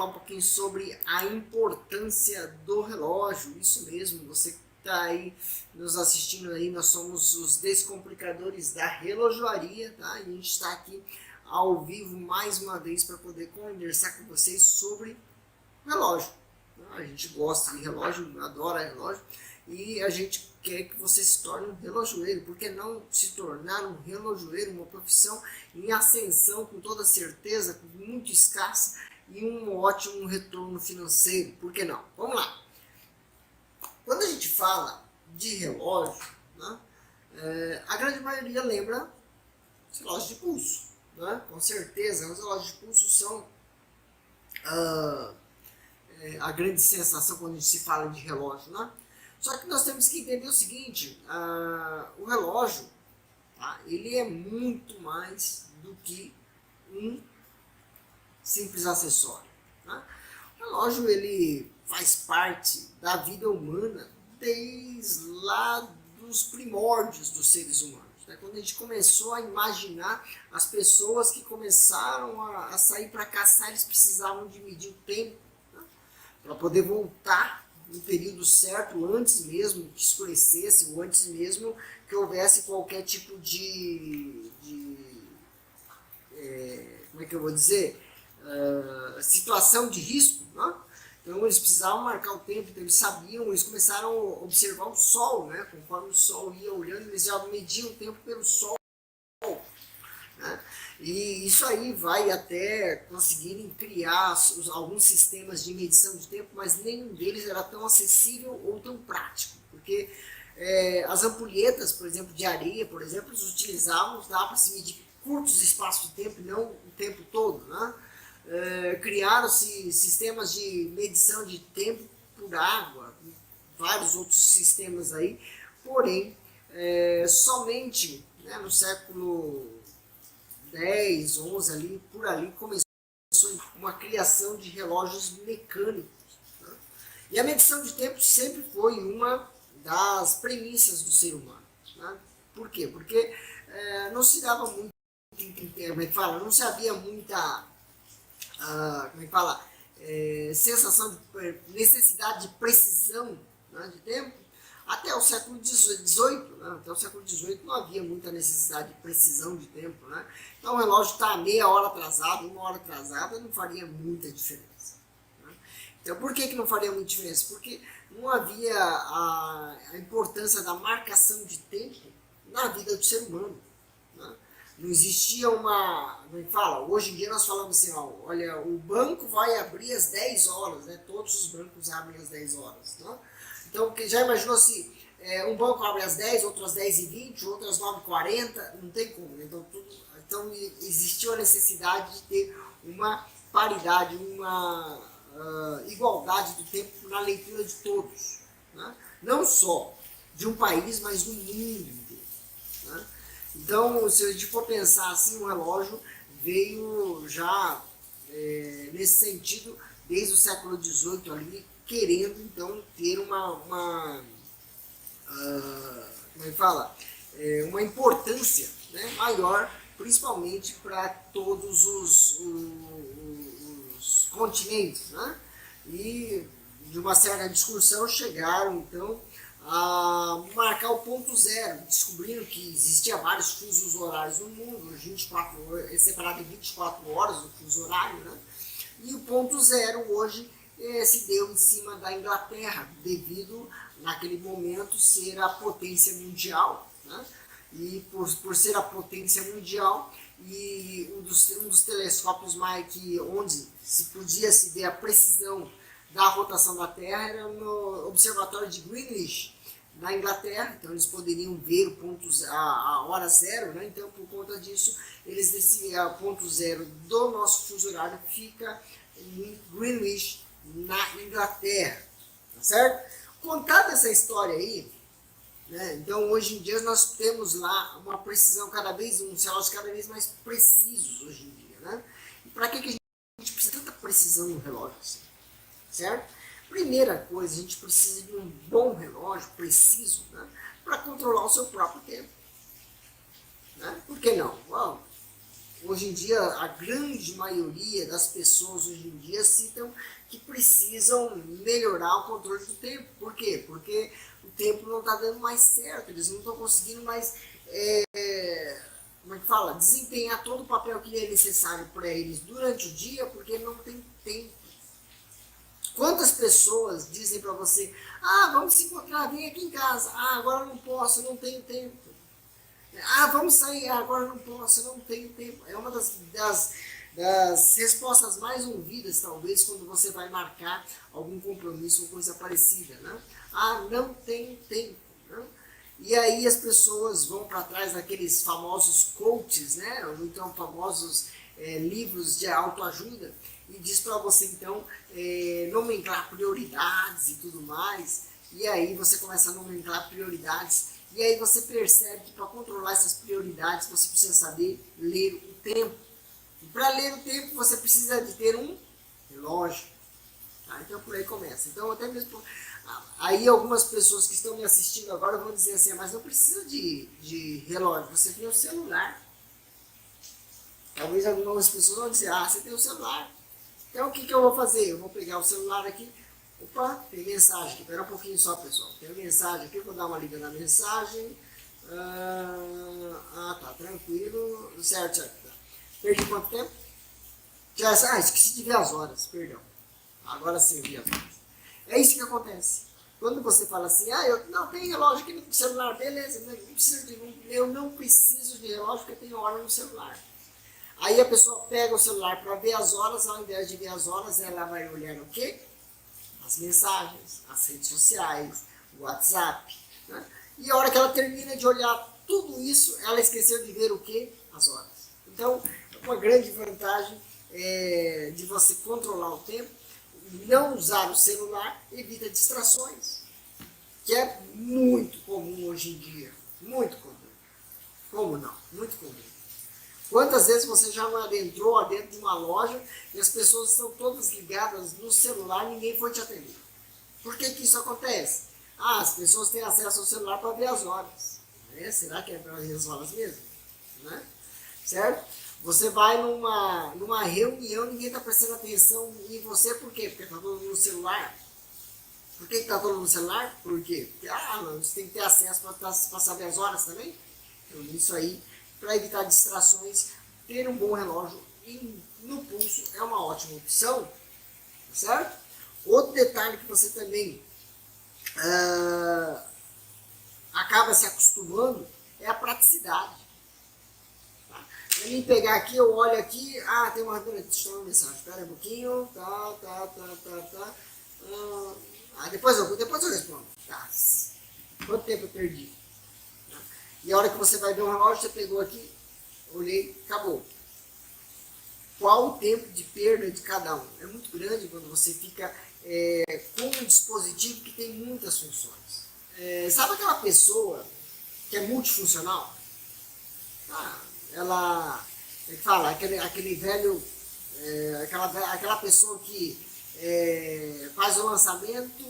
falar um pouquinho sobre a importância do relógio. Isso mesmo, você que está aí nos assistindo aí, nós somos os descomplicadores da relojoaria, tá? E a gente está aqui ao vivo mais uma vez para poder conversar com vocês sobre relógio. A gente gosta de relógio, adora relógio, e a gente quer que você se torne um relojoeiro. Por que não se tornar um relojoeiro, uma profissão em ascensão, com toda certeza, muito escassa, e um ótimo retorno financeiro? Por que não? Vamos lá. Quando a gente fala de relógio, né, a grande maioria lembra os relógios de pulso. Né? Com certeza, os relógios de pulso são a grande sensação quando a gente se fala de relógio. Né? Só que nós temos que entender o seguinte, o relógio, tá, ele é muito mais do que um simples acessório. Tá? O relógio ele faz parte da vida humana desde lá dos primórdios dos seres humanos. Né? Quando a gente começou a imaginar as pessoas que começaram a sair para caçar, eles precisavam de medir o tempo, né? Para poder voltar no período certo, antes mesmo que escurecesse, ou antes mesmo que houvesse qualquer tipo como é que eu vou dizer, situação de risco, né? Então eles precisavam marcar o tempo, então eles sabiam, eles começaram a observar o sol, né? Conforme o sol ia olhando, eles já mediam o tempo pelo sol, né? E isso aí vai até conseguirem criar alguns sistemas de medição de tempo, mas nenhum deles era tão acessível ou tão prático, porque as ampulhetas, por exemplo, de areia, por exemplo, eles utilizavam, dava para se medir curtos espaços de tempo, não o tempo todo, né? Criaram-se sistemas de medição de tempo por água, vários outros sistemas aí, porém, somente, né, no século 10, 11, ali, por ali, começou uma criação de relógios mecânicos. Né? E a medição de tempo sempre foi uma das premissas do ser humano. Né? Por quê? Porque não se dava muito, como é que fala? Não se havia muita, como é que fala? Sensação de necessidade de precisão, né, de tempo. Até o século XVIII, né? Até o século XVIII não havia muita necessidade de precisão de tempo. Né? Então o relógio está meia hora atrasado, uma hora atrasada, não faria muita diferença. Né? Então por que não faria muita diferença? Porque não havia a importância da marcação de tempo na vida do ser humano. Né? Não existia uma... Como é que fala? Hoje em dia nós falamos assim, ó, olha, o banco vai abrir às 10 horas, né? Todos os bancos abrem às 10 horas. Né? Então, já imaginou se um banco abre às 10, outro às 10h20, outro às 9h40? Não tem como. Então existiu a necessidade de ter uma paridade, uma igualdade do tempo na leitura de todos. Né? Não só de um país, mas do mundo inteiro. Né? Então, se a gente for pensar assim, o relógio veio já nesse sentido desde o século XVIII ali, querendo então ter como é que fala? Uma importância, né, maior, principalmente para todos os continentes. Né? E de uma certa discussão chegaram então a marcar o ponto zero, descobrindo que existia vários fusos horários no mundo, 24, é separado em 24 horas o fuso horário, né? E o ponto zero hoje se deu em cima da Inglaterra, devido naquele momento ser a potência mundial. Né? E por ser a potência mundial, e um dos telescópios onde se podia se ver a precisão da rotação da Terra era no Observatório de Greenwich, na Inglaterra. Então eles poderiam ver a hora zero, né? Então por conta disso, o ponto zero do nosso fuso horário fica em Greenwich, na Inglaterra, tá certo? Contada essa história aí, né? Então hoje em dia nós temos lá uma precisão uns relógios cada vez mais precisos hoje em dia, né? E para que a gente precisa de tanta precisão no relógio assim? Certo? Primeira coisa, a gente precisa de um bom relógio preciso, né, para controlar o seu próprio tempo. Né? Por que não? hoje em dia, a grande maioria das pessoas hoje em dia citam que precisam melhorar o controle do tempo. Por quê? Porque o tempo não está dando mais certo, eles não estão conseguindo mais, como é que fala? Desempenhar todo o papel que é necessário para eles durante o dia, porque não tem tempo. Quantas pessoas dizem para você, ah, vamos se encontrar, vem aqui em casa, ah, agora não posso, não tenho tempo. Ah, vamos sair, ah, agora não posso, não tenho tempo. É uma das respostas mais ouvidas, talvez, quando você vai marcar algum compromisso ou coisa parecida, né? Ah, não tenho tempo, né? E aí as pessoas vão para trás daqueles famosos coaches, né? Ou então famosos livros de autoajuda, e diz para você, então, nomenclar prioridades e tudo mais. E aí você começa a nomenclar prioridades. E aí você percebe que para controlar essas prioridades você precisa saber ler o tempo. E para ler o tempo você precisa de ter um relógio. Tá? Então por aí começa. Então até mesmo aí algumas pessoas que estão me assistindo agora vão dizer assim, mas não precisa de relógio, você tem o celular. Talvez algumas pessoas vão dizer, ah, você tem o celular. Então o que eu vou fazer? Eu vou pegar o celular aqui. Opa, tem mensagem aqui, espera um pouquinho só, pessoal. Tem mensagem aqui, eu vou dar uma lida na mensagem. Tá, tranquilo. Certo. Tá. Perdi quanto tempo? Esqueci de ver as horas, perdão. Agora sim eu vi as horas. É isso que acontece. Quando você fala assim, eu não tenho relógio aqui no celular, beleza, eu não preciso de relógio porque eu tenho hora no celular. Aí a pessoa pega o celular para ver as horas, ao invés de ver as horas, ela vai olhar o quê? As mensagens, as redes sociais, o WhatsApp, né? E a hora que ela termina de olhar tudo isso, ela esqueceu de ver o quê? As horas. Então, uma grande vantagem de você controlar o tempo, não usar o celular, evita distrações, que é muito comum hoje em dia, muito comum. Como não? Muito comum. Quantas vezes você já não adentrou dentro de uma loja e as pessoas estão todas ligadas no celular e ninguém foi te atender? Por que isso acontece? As pessoas têm acesso ao celular para ver as horas. Será que é para ver as horas mesmo? Né? Certo? Você vai numa reunião, ninguém está prestando atenção em você, por quê? Porque está todo mundo no celular. Por que está todo mundo no celular? Por quê? Porque você tem que ter acesso para saber as horas também. Então, isso aí, para evitar distrações, ter um bom relógio no pulso é uma ótima opção, certo? Outro detalhe que você também acaba se acostumando é a praticidade. Tá? Para mim pegar aqui, eu olho aqui, tem uma mensagem, espera um pouquinho, depois eu respondo. Tá. Quanto tempo eu perdi? E a hora que você vai ver um relógio, você pegou aqui, olhei, acabou. Qual o tempo de perda de cada um? É muito grande quando você fica com um dispositivo que tem muitas funções. Sabe aquela pessoa que é multifuncional? Ela, como é que fala? Aquele velho, aquela pessoa que faz o lançamento,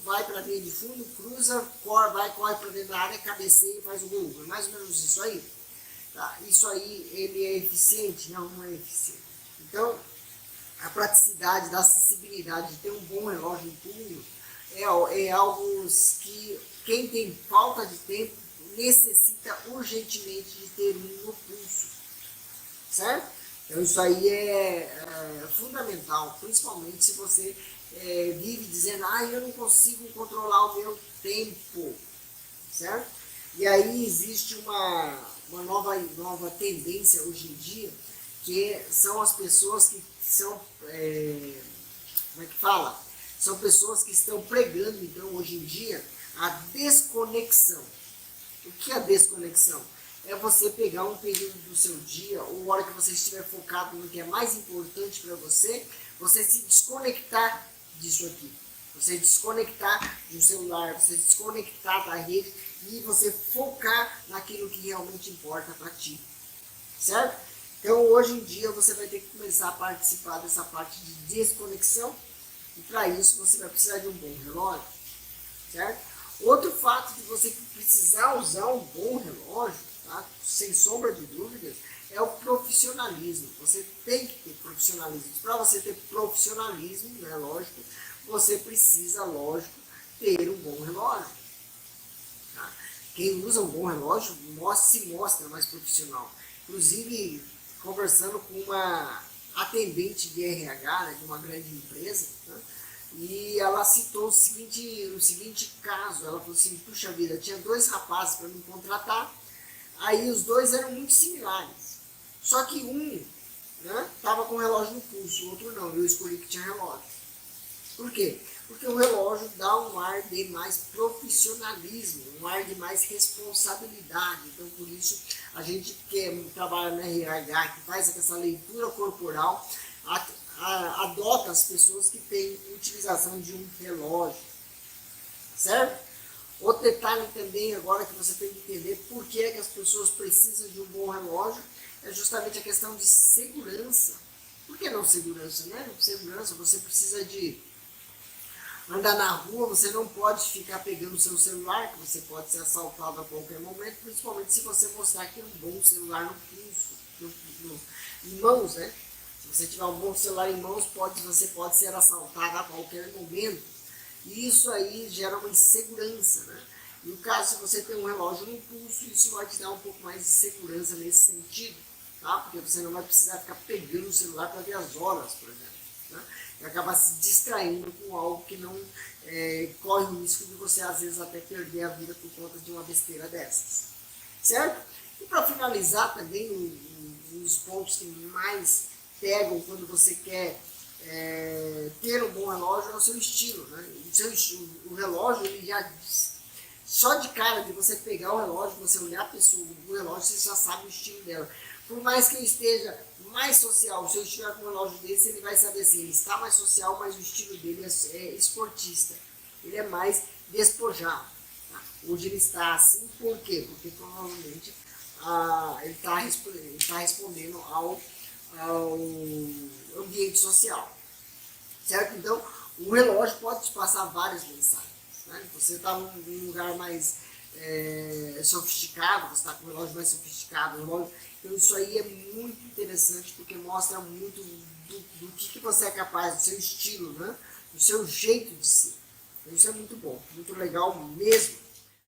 vai para a linha de fundo, cruza, corre para dentro da área, cabeceia e faz o gol. É mais ou menos isso aí. Tá? Isso aí, ele é eficiente? Não é eficiente. Então, a praticidade, da acessibilidade de ter um bom relógio em punho é algo que quem tem falta de tempo necessita urgentemente de ter um no pulso. Certo? Então isso aí é fundamental, principalmente se você vive dizendo, eu não consigo controlar o meu tempo, certo? E aí existe uma nova tendência hoje em dia, que são as pessoas que são, como é que fala? São pessoas que estão pregando, então, hoje em dia, a desconexão. O que é a desconexão? É você pegar um período do seu dia, ou a hora que você estiver focado no que é mais importante para você, você se desconectar disso aqui. Você desconectar do celular, você desconectar da rede e você focar naquilo que realmente importa para ti. Certo? Então hoje em dia você vai ter que começar a participar dessa parte de desconexão e para isso você vai precisar de um bom relógio. Certo? Outro fato de você precisar usar um bom relógio, tá? Sem sombra de dúvidas, é o profissionalismo. Você tem que ter profissionalismo. Para você ter profissionalismo, né, lógico, você precisa, lógico, ter um bom relógio. Tá? Quem usa um bom relógio se mostra mais profissional. Inclusive, conversando com uma atendente de RH, né, de uma grande empresa, né, e ela citou o seguinte caso. Ela falou assim: puxa vida, tinha 2 rapazes para me contratar, aí os 2 eram muito similares, só que um estava com o relógio no pulso, o outro não, eu escolhi que tinha relógio. Por quê? Porque o relógio dá um ar de mais profissionalismo, um ar de mais responsabilidade. Então, por isso, a gente que trabalha na RH, que faz essa leitura corporal, adota as pessoas que têm utilização de um relógio, certo? Outro detalhe também agora que você tem que entender por que é que as pessoas precisam de um bom relógio é justamente a questão de segurança. Por que não segurança, né? Segurança, você precisa de andar na rua, você não pode ficar pegando o seu celular, que você pode ser assaltado a qualquer momento, principalmente se você mostrar que é um bom celular no pulso, em mãos, né? Se você tiver um bom celular em mãos, você pode ser assaltado a qualquer momento. E isso aí gera uma insegurança, né? E no caso, se você tem um relógio no pulso, isso vai te dar um pouco mais de segurança nesse sentido, tá? Porque você não vai precisar ficar pegando o celular para ver as horas, por exemplo, né? E acabar se distraindo com algo que não corre o risco de você, às vezes, até perder a vida por conta de uma besteira dessas, certo? E para finalizar também, um dos pontos que mais pegam quando você quer ter um bom relógio é o seu estilo, né? O relógio, ele já só de cara de você pegar o relógio, você olhar a pessoa do relógio, você já sabe o estilo dela. Por mais que ele esteja mais social, se eu estiver com um relógio desse, ele vai saber assim, ele está mais social, mas o estilo dele é esportista. Ele é mais despojado. Tá? Hoje ele está assim, por quê? Porque provavelmente ele está respondendo ao ambiente social. Certo? Então, o relógio pode te passar várias mensagens. Né? Você está num lugar mais sofisticado, você está com um relógio mais sofisticado, então isso aí é muito interessante, porque mostra muito do que você é capaz, do seu estilo, né? Do seu jeito de ser. Então isso é muito bom, muito legal mesmo.